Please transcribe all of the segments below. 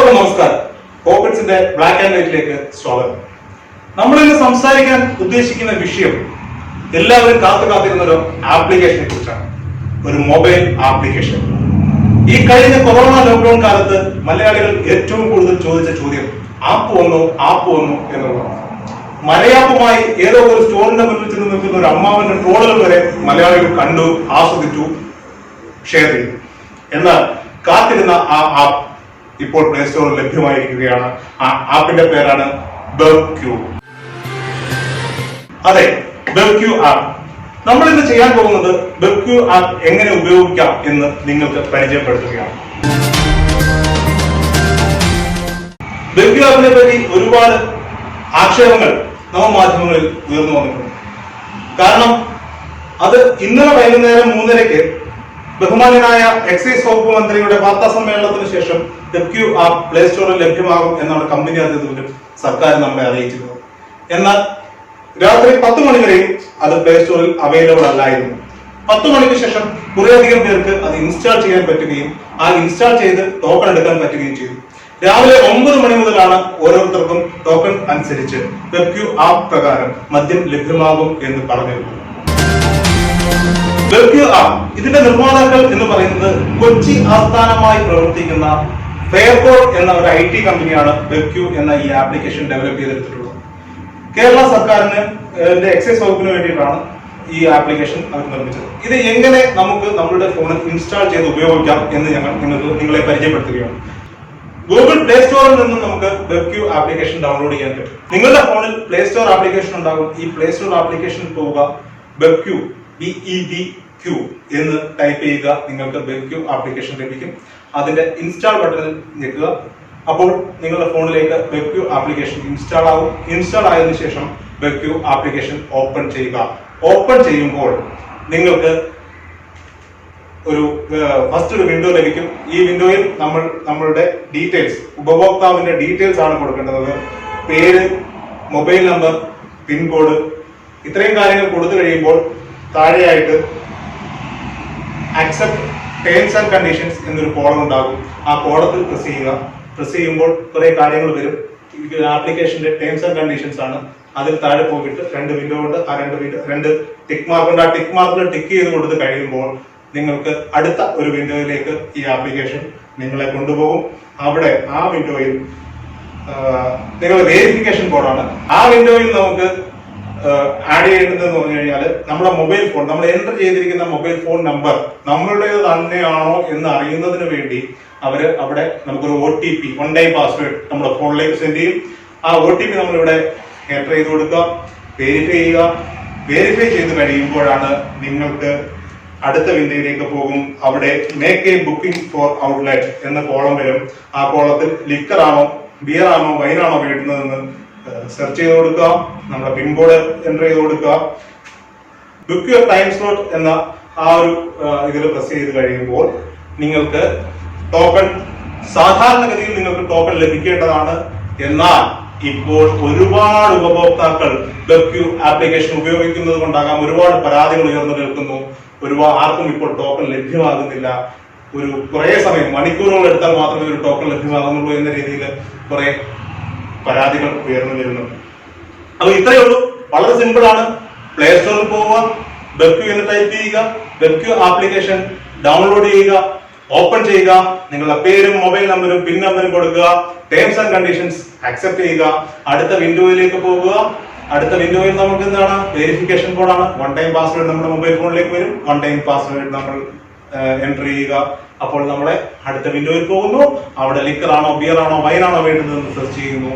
എല്ലാവർക്കും നമസ്കാരം. പോക്കറ്റ്സിന്റെ black and വൈറ്റിലേക്ക് സ്വാഗതം. നമ്മൾ ഇന്ന് സംസാരിക്കാൻ ഉദ്ദേശിക്കുന്ന വിഷയം എല്ലാവരും കാത്തിരുന്ന ഒരു ആപ്ലിക്കേഷനെ കുറിച്ചാണ്. ഒരു മൊബൈൽ ആപ്ലിക്കേഷൻ. ഈ കഴിഞ്ഞ കൊറോണ ലോക്ക്ഡൌൺ കാലത്ത് മലയാളികൾ ഏറ്റവും കൂടുതൽ ചോദിച്ച ചോദ്യം ആപ്പ് വന്നു എന്നുള്ളതാണ്. മലയാപ്പുമായി ഏതോ ഒരു സ്റ്റോറിന്റെ മുന്നിൽ ചെന്ന് നിൽക്കുന്ന ഒരു അമ്മാവന്റെ ട്രോളുകൾ വരെ മലയാളികൾ കണ്ടു, ആസ്വദിച്ചു, ഷെയർ ചെയ്തു. എന്നാൽ കാത്തിരുന്ന ആ ആപ്പ് ഇപ്പോൾ പ്ലേ സ്റ്റോറിൽ ലഭ്യമായിരിക്കുകയാണ്. ആ ആപ്പിന്റെ പേരാണ് ബെർക്യൂ. അതെ, ബെർക്യൂ ആപ്പ്. നമ്മൾ ഇന്ന് ചെയ്യാൻ പോകുന്നത് ബെർക്യൂ ആപ്പ് എങ്ങനെ ഉപയോഗിക്കാം എന്ന് നിങ്ങൾക്ക് പരിചയപ്പെടുത്തുകയാണ്. ബെർക്യൂ ആപ്പിനെ പറ്റി ഒരുപാട് ആക്ഷേപങ്ങൾ നവമാധ്യമങ്ങളിൽ ഉയർന്നു വന്നിട്ടുണ്ട്. കാരണം അത് ഇന്നലെ വൈകുന്നേരം 3:30 ബഹുമാനായ എക്സൈസ് വകുപ്പ് മന്ത്രിയുടെ വാർത്താ സമ്മേളനത്തിന് ശേഷം ബെർക്യൂ ആപ്പ് പ്ലേ സ്റ്റോറിൽ ലഭ്യമാകും എന്നാണ് കമ്പനി അധികൃതരും സർക്കാർ നമ്മളെ അറിയിച്ചിരുന്നത്. എന്നാൽ രാത്രി 10 മണി വരെയും അത് പ്ലേ സ്റ്റോറിൽ അവൈലബിൾ അല്ലായിരുന്നു. 10 മണിക്ക് ശേഷം കുറേയധികം പേർക്ക് അത് ഇൻസ്റ്റാൾ ചെയ്യാൻ പറ്റുകയും ആ ഇൻസ്റ്റാൾ ചെയ്ത് ടോക്കൺ എടുക്കാൻ പറ്റുകയും ചെയ്തു. രാവിലെ 9 മണി മുതലാണ് ഓരോരുത്തർക്കും ടോക്കൺ അനുസരിച്ച് ബെർക്യൂ ആപ്പ് പ്രകാരം മദ്യം ലഭ്യമാകും എന്ന് പറഞ്ഞിരുന്നത്. ബെർക്യൂ ആപ്പ് ഇതിന്റെ നിർമ്മാതാക്കൾ എന്ന് പറയുന്നത് കൊച്ചി ആസ്ഥാനമായി പ്രവർത്തിക്കുന്ന ഫെയർകോഡ് എന്ന ഒരു IT കമ്പനിയാണ് ബെർക്യൂ എന്ന ഈ ആപ്ലിക്കേഷൻ ഡെവലപ്പ് ചെയ്തെടുത്തിട്ടുള്ളത്. കേരള സർക്കാരിന് എക്സൈസ് വകുപ്പിന് വേണ്ടിയിട്ടാണ് ഈ ആപ്ലിക്കേഷൻ അവർ നിർമ്മിച്ചത്. ഇത് എങ്ങനെ നമുക്ക് നമ്മുടെ ഫോണിൽ ഇൻസ്റ്റാൾ ചെയ്ത് ഉപയോഗിക്കാം എന്ന് നിങ്ങളെ പരിചയപ്പെടുത്തുകയാണ്. ഗൂഗിൾ പ്ലേ സ്റ്റോറിൽ നിന്നും നമുക്ക് ബെർക്യൂ ആപ്ലിക്കേഷൻ ഡൗൺലോഡ് ചെയ്യാൻ പറ്റും. നിങ്ങളുടെ ഫോണിൽ പ്ലേ സ്റ്റോർ ആപ്ലിക്കേഷൻ ഉണ്ടാകും. ഈ പ്ലേ സ്റ്റോർ ആപ്ലിക്കേഷനിൽ പോവുക, ബെർക്യൂ BERQ എന്ന് ടൈപ്പ് ചെയ്യുക. നിങ്ങൾക്ക് ബെർക്യൂ ആപ്ലിക്കേഷൻ ലഭിക്കും. അതിന്റെ ഇൻസ്റ്റാൾ ബട്ടണിൽ ഞെക്കുക. അപ്പോൾ നിങ്ങളുടെ ഫോണിലേക്ക് ബെർക്യൂ ആപ്ലിക്കേഷൻ ഇൻസ്റ്റാൾ ആവും. ഇൻസ്റ്റാൾ ആയതിനു ശേഷം ബെർക്യൂ ആപ്ലിക്കേഷൻ ഓപ്പൺ ചെയ്യുക. ഓപ്പൺ ചെയ്യുമ്പോൾ നിങ്ങൾക്ക് ഫസ്റ്റ് ഒരു വിൻഡോ ലഭിക്കും. ഈ വിൻഡോയിൽ നമ്മളുടെ ഡീറ്റെയിൽസ്, ഉപഭോക്താവിന്റെ ഡീറ്റെയിൽസ് ആണ് കൊടുക്കേണ്ടത്. പേര്, മൊബൈൽ നമ്പർ, പിൻകോഡ്, ഇത്രയും കാര്യങ്ങൾ കൊടുത്തു കഴിയുമ്പോൾ താഴെയായിട്ട് അക്സെപ്റ്റ് ടേംസ് ആൻഡ് കണ്ടീഷൻസ് എന്നൊരു കോളം ഉണ്ടാകും. ആ കോളത്തിൽ പ്രസ് ചെയ്യുക. പ്രസ് ചെയ്യുമ്പോൾ കുറെ കാര്യങ്ങൾ വരും. ആപ്ലിക്കേഷന്റെ ടേംസ് ആൻഡ് കണ്ടീഷൻസ് ആണ്. അതിൽ താഴെ പോയിട്ട് 2 വിൻഡോ ഉണ്ട്. ആ 2 ടിക്ക് മാർക്ക് ഉണ്ട്. ആ ടിക്ക് മാർക്കിൽ ടിക്ക് ചെയ്ത് കൊടുത്ത് കഴിയുമ്പോൾ നിങ്ങൾക്ക് അടുത്ത ഒരു വിൻഡോയിലേക്ക് ഈ ആപ്ലിക്കേഷൻ നിങ്ങളെ കൊണ്ടുപോകും. അവിടെ ആ വിൻഡോയിൽ നിങ്ങളുടെ വെരിഫിക്കേഷൻ കോഡാണ്. ആ വിൻഡോയിൽ നമുക്ക് ആഡ് ചെയ്യേണ്ടതെന്ന് പറഞ്ഞു കഴിഞ്ഞാൽ നമ്മുടെ മൊബൈൽ ഫോൺ, നമ്മൾ എൻ്റർ ചെയ്തിരിക്കുന്ന മൊബൈൽ ഫോൺ നമ്പർ നമ്മളുടേത് തന്നെയാണോ എന്ന് അറിയുന്നതിന് വേണ്ടി അവര് അവിടെ നമുക്കൊരു OTP, 1 ടൈം പാസ്വേഡ് നമ്മുടെ ഫോണിലേക്ക് സെൻഡ് ചെയ്യും. ആ OTP നമ്മളിവിടെ എൻ്റർ ചെയ്ത് കൊടുക്കുക, വെരിഫൈ ചെയ്യുക. വെരിഫൈ ചെയ്ത് കഴിയുമ്പോഴാണ് നിങ്ങൾക്ക് അടുത്ത വിൻഡോയിലേക്ക് പോകും. അവിടെ make a booking for outlet എന്ന കോളം വരും. ആ കോളത്തിൽ ലിക്കർ ആണോ, ബിയർ ആണോ, വൈനാണോ വേണ്ടുന്നതെന്ന് സെർച്ച് ചെയ്ത് കൊടുക്കുക. നമ്മുടെ പിൻകോഡ് എൻ്റർ ചെയ്ത് കൊടുക്കുക. ബുക്ക് യുവർ ടൈം സ്ലോട്ട് എന്ന ആ ഒരു ഇതിൽ പ്രസ് ചെയ്ത് കഴിയുമ്പോൾ നിങ്ങൾക്ക് ടോക്കൺ, സാധാരണഗതിയിൽ നിങ്ങൾക്ക് ടോക്കൺ ലഭിക്കേണ്ടതാണ്. എന്നാൽ ഇപ്പോൾ ഒരുപാട് ഉപഭോക്താക്കൾ ബെർക്യൂ ആപ്ലിക്കേഷൻ ഉപയോഗിക്കുന്നത് കൊണ്ടാകാം ഒരുപാട് പരാതികൾ ഉയർന്നു നിൽക്കുന്നു. ആർക്കും ഇപ്പോൾ ടോക്കൺ ലഭ്യമാകുന്നില്ല. കുറെ സമയം, മണിക്കൂറുകൾ എടുത്താൽ മാത്രമേ ഒരു ടോക്കൺ ലഭ്യമാകുന്നുള്ളൂ എന്ന രീതിയിൽ കുറെ പരാതികൾ ഉയർന്നു വരുന്നുണ്ട്. അപ്പൊ ഇത്രയേ ഉള്ളൂ. വളരെ സിമ്പിൾ ആണ്. പ്ലേ സ്റ്റോറിൽ പോവുക, ബെർക്യൂ എന്ന് ടൈപ്പ് ചെയ്യുക, ബെർക്യൂ ആപ്ലിക്കേഷൻ ഡൗൺലോഡ് ചെയ്യുക, ഓപ്പൺ ചെയ്യുക, നിങ്ങളുടെ പേരും മൊബൈൽ നമ്പറും പിൻ നമ്പറും കൊടുക്കുക, ടേംസ് ആൻഡ് കണ്ടീഷൻസ് അക്സെപ്റ്റ് ചെയ്യുക. അടുത്ത വിൻഡോയിലേക്ക് പോകുക. അടുത്ത വിൻഡോയിൽ നമുക്ക് എന്താണ്, വെരിഫിക്കേഷൻ കോഡാണ്. 1 ടൈം പാസ്വേഡ് നമ്മുടെ മൊബൈൽ ഫോണിലേക്ക് വരും. 1 ടൈം പാസ്വേഡ് നമ്മൾ എൻ്റർ ചെയ്യുക. അപ്പോൾ നമ്മളെ അടുത്ത വിൻഡോയിൽ പോകുന്നു. അവിടെ ലിക്കർ ആണോ, ബിയർ ആണോ, വൈനാണോ വേണ്ടതെന്ന് സെർച്ച് ചെയ്യുന്നു.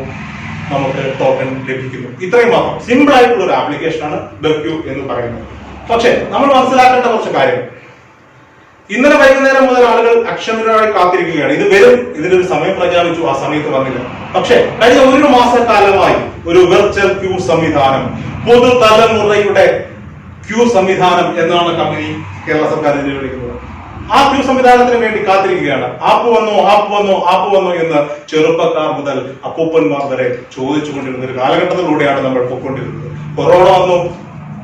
നമുക്ക് ടോക്കൺ ലഭിക്കുന്നു. ഇത്രയും മാത്രം സിമ്പിൾ ആയിട്ടുള്ള ഒരു ആപ്ലിക്കേഷൻ ആണ് ബെർക്യൂ എന്ന് പറയുന്നത്. പക്ഷെ നമ്മൾ മനസ്സിലാക്കേണ്ട കുറച്ച് കാര്യങ്ങൾ. ഇന്നലെ വൈകുന്നേരം മുതൽ ആളുകൾ അക്ഷമരായി കാത്തിരിക്കുകയാണ്. ഇത് വരും, ഇതിനൊരു സമയം പ്രഖ്യാപിച്ചു, ആ സമയത്ത് വന്നില്ല. പക്ഷെ കഴിഞ്ഞ 1 മാസക്കാലമായി ഒരു വെർച്വൽ ക്യൂ സംവിധാനം, പുതുതലമുറയുടെ ക്യൂ സംവിധാനം എന്നാണ് കമ്പനി, കേരള സർക്കാർ വിളിക്കുന്നത്. ആ ക്യൂ സംവിധാനത്തിന് വേണ്ടി കാത്തിരിക്കുകയാണ്. ആപ്പ് വന്നോ എന്ന് ചെറുപ്പക്കാർ മുതൽ അപ്പൂപ്പന്മാർ വരെ ചോദിച്ചുകൊണ്ടിരുന്ന ഒരു കാലഘട്ടത്തിലൂടെയാണ് നമ്മൾ പോയിക്കൊണ്ടിരുന്നത്. കൊറോണ വന്നു,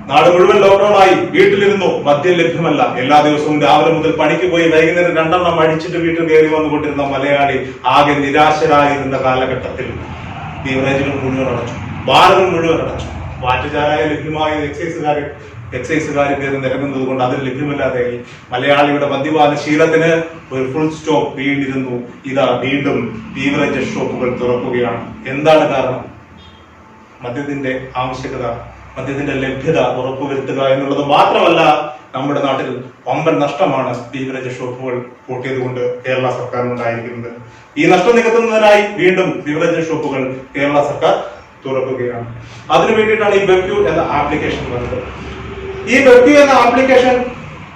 നാട് മുഴുവൻ ലോക്ക്ഡൌൺ ആയി, വീട്ടിലിരുന്നു, മദ്യം ലഭ്യമല്ല. എല്ലാ ദിവസവും രാവിലെ മുതൽ പണിക്ക് പോയി വൈകുന്നേരം 2 അടിച്ചിട്ട് വീട്ടിൽ കയറി വന്നുകൊണ്ടിരുന്ന മലയാളി ആകെ നിരാശരായിരുന്ന കാലഘട്ടത്തിൽ ബീവറേജുകൾ മുഴുവൻ അടച്ചു, ബാറുകൾ മുഴുവൻ അടച്ചു. വാറ്റുചാരായ ലഭ്യമായ എക്സൈസുകാർ കയറി നിരങ്ങുന്നത് കൊണ്ട് അതിൽ ലഭ്യമല്ലാതെയായി. മലയാളിയുടെ മദ്യപാന ശീലത്തിന് ഒരു ഫുൾ സ്റ്റോപ്പ് വീണിരുന്നു. ഇതാ വീണ്ടും ബീവറേജ് ഷോപ്പുകൾ തുറക്കുകയാണ്. എന്താണ് കാരണം? മദ്യത്തിന്റെ ആവശ്യകത, മദ്യത്തിന്റെ ലഭ്യത ഉറപ്പുവരുത്തുക എന്നുള്ളത് മാത്രമല്ല, നമ്മുടെ നാട്ടിൽ വമ്പൻ നഷ്ടമാണ് ബീവറേജ് ഷോപ്പുകൾ പൂട്ടിയത് കൊണ്ട് കേരള സർക്കാരിനുണ്ടായിരിക്കുന്നത്. ഈ നഷ്ടം നികത്തുന്നതിനായി വീണ്ടും ബീവറേജ് ഷോപ്പുകൾ കേരള സർക്കാർ തുറക്കുകയാണ്. അതിനു വേണ്ടിയിട്ടാണ് ഈ ബെബ്ക്യൂ എന്ന ആപ്ലിക്കേഷൻ വന്നത്. ഈ ബെബ്ക്യൂ എന്ന ആപ്ലിക്കേഷൻ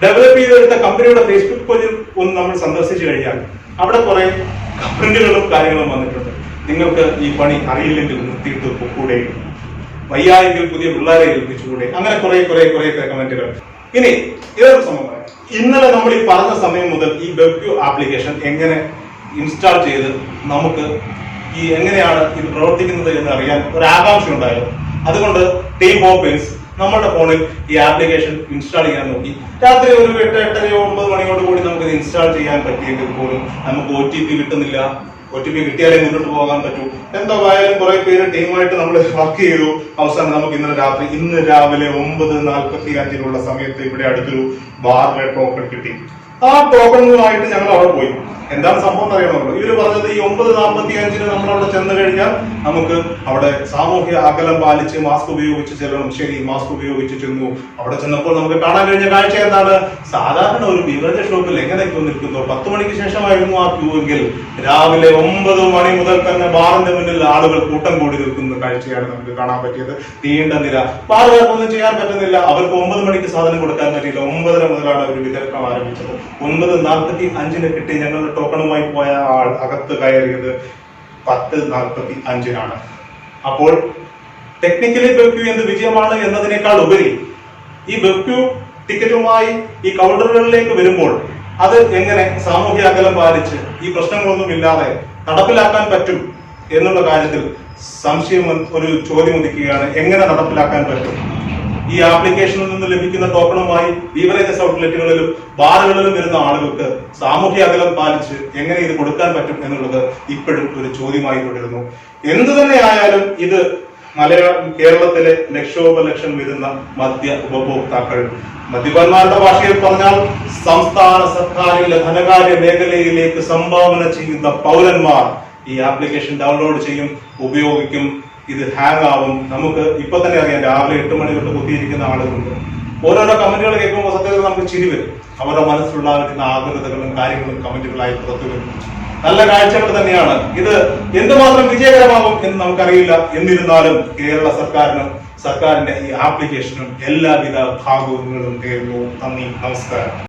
ഡെവലപ്പ് ചെയ്തെടുത്ത കമ്പനിയുടെ ഫേസ്ബുക്ക് പേജിൽ ഒന്ന് നമ്മൾ സന്ദർശിച്ചു കഴിഞ്ഞാൽ അവിടെ കുറെ കമന്റുകളും കാര്യങ്ങളും വന്നിട്ടുണ്ട്. നിങ്ങൾക്ക് ഈ പണി അറിയില്ലെങ്കിൽ നിർത്തിയിട്ട് പൊക്കൂടെ, വയ്യായെങ്കിൽ പുതിയ പിള്ളേരെ ഏൽപ്പിച്ചുകൂടെ, അങ്ങനെ കുറെ കമന്റുകൾ. ഇനി ഇതൊരു സംഭവം, ഇന്നലെ നമ്മൾ ഈ പറഞ്ഞ സമയം മുതൽ ഈ ബെബ്ക്യൂ ആപ്ലിക്കേഷൻ എങ്ങനെ ഇൻസ്റ്റാൾ ചെയ്ത് നമുക്ക് എങ്ങനെയാണ് ഇത് പ്രവർത്തിക്കുന്നത് എന്ന് അറിയാൻ ഒരു ആകാംക്ഷ ഉണ്ടായിരുന്നു. അതുകൊണ്ട് ടീം പോപ്പിൻസ് നമ്മുടെ ഫോണിൽ ഈ ആപ്ലിക്കേഷൻ ഇൻസ്റ്റാൾ ചെയ്യാൻ നോക്കി. രാത്രി ഒരു 8-8:30 9 മണിയോട് കൂടി നമുക്ക് ഇത് ഇൻസ്റ്റാൾ ചെയ്യാൻ പറ്റിയെങ്കിൽ പോലും നമുക്ക് OTP കിട്ടുന്നില്ല. OTP കിട്ടിയാലേ മുന്നോട്ട് പോകാൻ പറ്റൂ. എന്തായാലും കുറെ പേര് ടീമായിട്ട് നമ്മൾ വർക്ക് ചെയ്തു. അവസാനം നമുക്ക് ഇന്ന് രാവിലെ 9:45 സമയത്ത് ഇവിടെ അടുത്തൊരു ബാറിലെ ടോക്കൺ കിട്ടി. ആ ടോക്കണുമായിട്ട് ഞങ്ങൾ അവിടെ പോയി. എന്താണ് സംഭവം അറിയണമല്ലോ. ഇവര് പറഞ്ഞത് ഈ 9:45 നമ്മൾ അവിടെ ചെന്ന് കഴിഞ്ഞാൽ നമുക്ക് അവിടെ സാമൂഹ്യ അകലം പാലിച്ച് മാസ്ക് ഉപയോഗിച്ച് ചെല്ലണം. ശരി, മാസ്ക് ഉപയോഗിച്ച് ചെന്നു. അവിടെ ചെന്നപ്പോൾ നമുക്ക് കാണാൻ കഴിഞ്ഞ കാഴ്ച എന്താണ്? സാധാരണ ഒരു ബീവറേജ് ഷോപ്പിൽ എങ്ങനെ ക്യൂ നിൽക്കുന്നു, 10 മണിക്ക് ശേഷമായിരുന്നു ആ ക്യൂ എങ്കിൽ രാവിലെ 9 മണി മുതൽ തന്നെ ബാറിന്റെ മുന്നിൽ ആളുകൾ കൂട്ടം കൂടി നിൽക്കുന്ന കാഴ്ചയാണ് നമുക്ക് കാണാൻ പറ്റിയത്. നീണ്ട നിര. ബാറുകാർക്കൊന്നും ചെയ്യാൻ പറ്റുന്നില്ല. അവർക്ക് 9 മണിക്ക് സാധനം കൊടുക്കാൻ പറ്റിയില്ല. 9:30 മുതലാണ് അവർ വിതരണം ആരംഭിച്ചത്. 9:45 കിട്ടി. ഞങ്ങളുടെ ടോക്കണുമായി പോയ ആൾ അകത്ത് കയറിയത് 10:45. അപ്പോൾ ടെക്നിക്കലി ബെബ്ക്യൂ എന്ത് വിജയമാണ് എന്നതിനേക്കാൾ ഉപരി ഈ ബെബ്ക്യൂ ടിക്കറ്റുമായി ഈ കൗണ്ടറുകളിലേക്ക് വരുമ്പോൾ അത് എങ്ങനെ സാമൂഹ്യ അകലം പാലിച്ച് ഈ പ്രശ്നങ്ങളൊന്നും ഇല്ലാതെ നടപ്പിലാക്കാൻ പറ്റും എന്നുള്ള കാര്യത്തിൽ സംശയം, ഒരു ചോദ്യം ഉദിക്കുകയാണ്. എങ്ങനെ നടപ്പിലാക്കാൻ പറ്റും? ഈ ആപ്ലിക്കേഷനിൽ നിന്ന് ലഭിക്കുന്ന ടോക്കണുമായി ബീവറേജസ് ഔട്ട്ലെറ്റുകളിലും ബാറുകളിലും വരുന്ന ആളുകൾക്ക് സാമൂഹ്യ അകലം പാലിച്ച് എങ്ങനെ ഇത് കൊടുക്കാൻ പറ്റും എന്നുള്ളത് ഇപ്പോഴും ഒരു ചോദ്യമായി തുടരുന്നു. എന്തു തന്നെ ആയാലും ഇത് കേരളത്തിലെ ലക്ഷോപലക്ഷം വരുന്ന മദ്യ ഉപഭോക്താക്കൾ, മദ്യപന്മാരുടെ ഭാഷയിൽ പറഞ്ഞാൽ സംസ്ഥാന സർക്കാരിലെ ധനകാര്യ മേഖലയിലേക്ക് സംഭാവന ചെയ്യുന്ന പൗരന്മാർ ഈ ആപ്ലിക്കേഷൻ ഡൗൺലോഡ് ചെയ്യും, ഉപയോഗിക്കും. ഇത് ഹാങ് ആവും. നമുക്ക് ഇപ്പൊ തന്നെ അറിയാം, രാവിലെ 8 മണി തൊട്ട് കുത്തിയിരിക്കുന്ന ആളുകളുണ്ട്. ഓരോരോ കമന്റുകൾ കേൾക്കുമ്പോൾ സത്യത്തിൽ നമുക്ക് ചിരി വരും. അവരുടെ മനസ്സിലുണ്ടാകുന്ന ആകുലതകളും കാര്യങ്ങളും കമന്റുകളായി പുറത്തു വരും. നല്ല കാഴ്ചകൾ തന്നെയാണ്. ഇത് എന്തുമാത്രം വിജയകരമാകും എന്ന് നമുക്കറിയില്ല. എന്നിരുന്നാലും കേരള സർക്കാരിന്റെ ഈ ആപ്ലിക്കേഷനും എല്ലാവിധ ഭാഗങ്ങളും നേരുന്നു. നന്ദി, നമസ്കാരം.